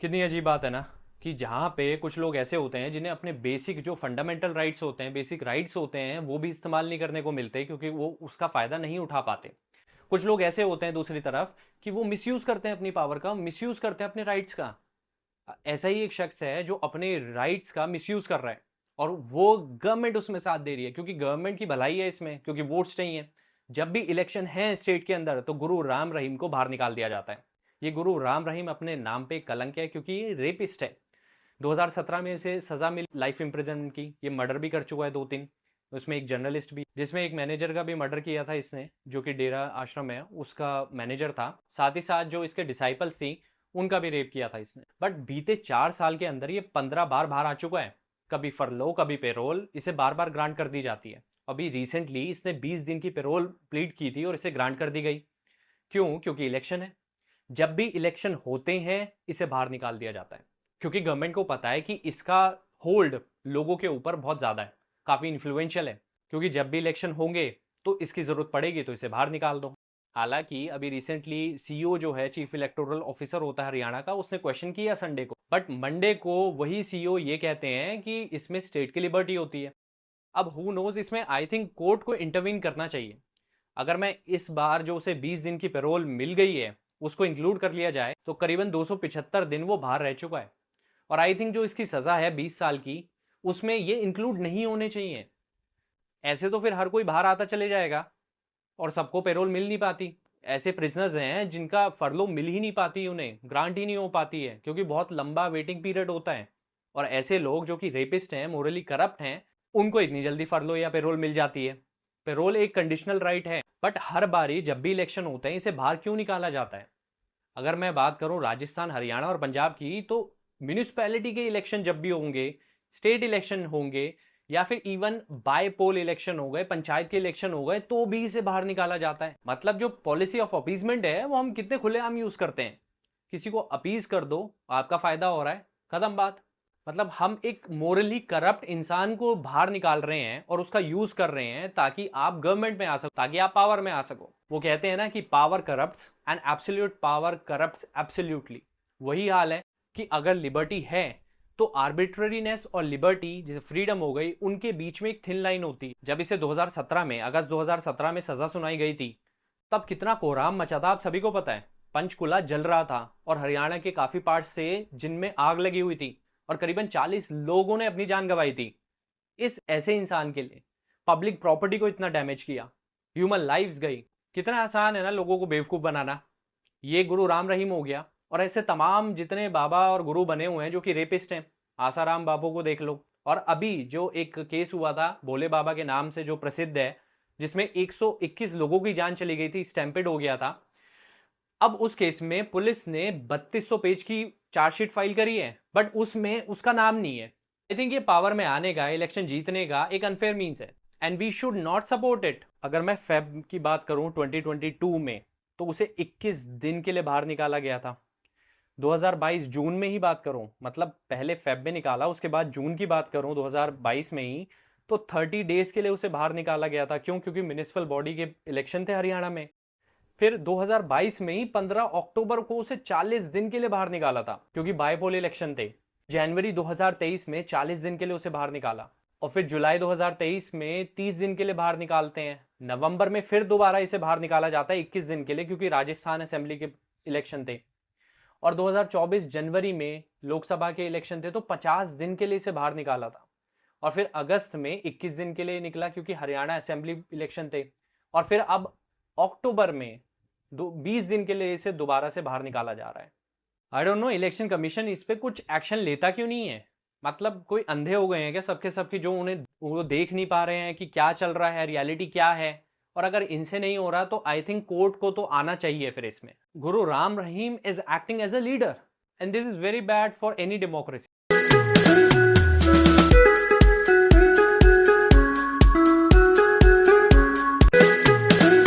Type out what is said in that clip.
कितनी अजीब बात है ना कि जहाँ पे कुछ लोग ऐसे होते हैं जिन्हें अपने बेसिक जो फंडामेंटल राइट्स होते हैं, बेसिक राइट्स होते हैं, वो भी इस्तेमाल नहीं करने को मिलते क्योंकि वो उसका फ़ायदा नहीं उठा पाते। कुछ लोग ऐसे होते हैं दूसरी तरफ कि वो मिसयूज़ करते हैं अपनी पावर का, मिसयूज़ करते हैं अपने राइट्स का। ऐसा ही एक शख्स है जो अपने राइट्स का मिसयूज़ कर रहा है और वो गवर्नमेंट उसमें साथ दे रही है क्योंकि गवर्नमेंट की भलाई है इसमें, क्योंकि वोट्स चाहिए। जब भी इलेक्शन है स्टेट के अंदर तो गुरु राम रहीम को बाहर निकाल दिया जाता है। ये गुरु राम रहीम अपने नाम पे कलंक है क्योंकि ये रेपिस्ट है। 2017 में इसे सजा मिली लाइफ इम्प्रिजनमेंट की। ये मर्डर भी कर चुका है 2-3। उसमें एक जर्नलिस्ट भी, जिसमें एक मैनेजर का भी मर्डर किया था इसने, जो कि डेरा आश्रम है उसका मैनेजर था। साथ ही साथ जो इसके डिसाइपल्स थी उनका भी रेप किया था इसने। बट बीते 4 साल के अंदर ये 15 बार बाहर आ चुका है। कभी फरलो कभी पेरोल इसे बार बार ग्रांट कर दी जाती है। अभी रिसेंटली इसने 20 दिन की पेरोल प्लीड की थी और इसे ग्रांट कर दी गई। क्यों? क्योंकि इलेक्शन है। जब भी इलेक्शन होते हैं इसे बाहर निकाल दिया जाता है क्योंकि गवर्नमेंट को पता है कि इसका होल्ड लोगों के ऊपर बहुत ज़्यादा है, काफ़ी इन्फ्लुएंशियल है। क्योंकि जब भी इलेक्शन होंगे तो इसकी ज़रूरत पड़ेगी तो इसे बाहर निकाल दो। हालांकि अभी रिसेंटली सीईओ जो है, चीफ इलेक्टोरल ऑफिसर होता है हरियाणा का, उसने क्वेश्चन किया संडे को, बट मंडे को वही सीईओ ये कहते हैं कि इसमें स्टेट की लिबर्टी होती है। अब हु नोज, इसमें आई थिंक कोर्ट को इंटरवीन करना चाहिए। अगर मैं इस बार जो उसे 20 दिन की पेरोल मिल गई है उसको इंक्लूड कर लिया जाए तो करीबन 275 दिन वो बाहर रह चुका है। और आई थिंक जो इसकी सज़ा है 20 साल की, उसमें ये इंक्लूड नहीं होने चाहिए। ऐसे तो फिर हर कोई बाहर आता चले जाएगा और सबको पेरोल मिल नहीं पाती। ऐसे प्रिजनर्स हैं जिनका फरलो मिल ही नहीं पाती, उन्हें ग्रांट ही नहीं हो पाती है क्योंकि बहुत लंबा वेटिंग पीरियड होता है। और ऐसे लोग जो कि रेपिस्ट हैं, मोरली करप्ट हैं, उनको इतनी जल्दी फरलो या पेरोल मिल जाती है। पेरोल एक कंडीशनल राइट है, बट हर बारी जब भी इलेक्शन होते हैं इसे बाहर क्यों निकाला जाता है? अगर मैं बात करूं राजस्थान, हरियाणा और पंजाब की, तो म्यूनिसपैलिटी के इलेक्शन जब भी होंगे, स्टेट इलेक्शन होंगे, या फिर इवन बाय पोल इलेक्शन हो गए, पंचायत के इलेक्शन हो गए, तो भी इसे बाहर निकाला जाता है। मतलब जो पॉलिसी ऑफ अपीजमेंट है वो हम कितने खुलेआम यूज करते हैं। किसी को अपीज कर दो, आपका फायदा हो रहा है, खत्म बात। मतलब हम एक मोरली करप्ट इंसान को बाहर निकाल रहे हैं और उसका यूज कर रहे हैं ताकि आप गवर्नमेंट में आ सको, ताकि आप पावर में आ सको। वो कहते हैं ना कि power corrupts and absolute power corrupts absolutely. वही हाल है कि अगर लिबर्टी है तो आर्बिट्ररीनेस और लिबर्टी, जैसे फ्रीडम हो गई, उनके बीच में एक थिन लाइन होती है। जब इसे 2017 में, अगस्त 2017 में सजा सुनाई गई थी, तब कितना कोहराम मचा था आप सभी को पता है। पंचकुला जल रहा था और हरियाणा के काफी पार्ट से जिनमें आग लगी हुई थी और करीबन 40 लोगों ने अपनी जान गंवाई थी। इस ऐसे इंसान के लिए पब्लिक प्रॉपर्टी को इतना डैमेज किया, ह्यूमन लाइव्स गई। कितना आसान है ना लोगों को बेवकूफ बनाना। ये गुरु राम रहीम हो गया, और ऐसे तमाम जितने बाबा और गुरु बने हुए हैं जो कि रेपिस्ट हैं। आसाराम बाबू को देख लो, और अभी जो एक केस हुआ था भोले बाबा के नाम से जो प्रसिद्ध है, जिसमें 121 लोगों की जान चली गई थी, स्टैम्पेड हो गया था। अब उस केस में पुलिस ने 3200 पेज की चार्जशीट फाइल करी है, बट उसमें उसका नाम नहीं है। आई थिंक ये पावर में आने का, इलेक्शन जीतने का एक अनफेयर मीन्स है and we should not support it. अगर मैं फेब की बात करूं 2022 में, तो उसे 21 दिन के लिए बाहर निकाला गया था। 2022 जून में ही बात करूं, मतलब पहले फेब में निकाला, उसके बाद जून की बात करूं 2022 में ही, तो 30 डेज के लिए उसे बाहर निकाला गया था। क्यों? क्योंकि म्यूनिसिपल बॉडी के इलेक्शन थे हरियाणा में। फिर 2022 में ही 15 अक्टूबर को उसे 40 दिन के लिए बाहर निकाला था क्योंकि बायपोल इलेक्शन थे। जनवरी 2023 में 40 दिन के लिए उसे बाहर निकाला, और फिर जुलाई 2023 में 30 दिन के लिए बाहर निकालते हैं। नवंबर में फिर दोबारा इसे बाहर निकाला जाता है 21 दिन के लिए, क्योंकि राजस्थान असेंबली के इलेक्शन थे। और 2024 जनवरी में लोकसभा के इलेक्शन थे, तो 50 दिन के लिए इसे बाहर निकाला था। और फिर अगस्त में 21 दिन के लिए निकला क्योंकि हरियाणा असेंबली इलेक्शन थे। और फिर अब अक्टूबर में 20 दिन के लिए इसे दोबारा से बाहर निकाला जा रहा है। I don't know election commission इस पे कुछ एक्शन लेता क्यों नहीं है। मतलब कोई अंधे हो गए हैं क्या सबके सबके, जो उन्हें वो देख नहीं पा रहे हैं कि क्या चल रहा है, रियलिटी क्या है? और अगर इनसे नहीं हो रहा तो आई थिंक कोर्ट को तो आना चाहिए फिर इसमें। Guru Ram Rahim is acting as a leader and this is very bad for any democracy.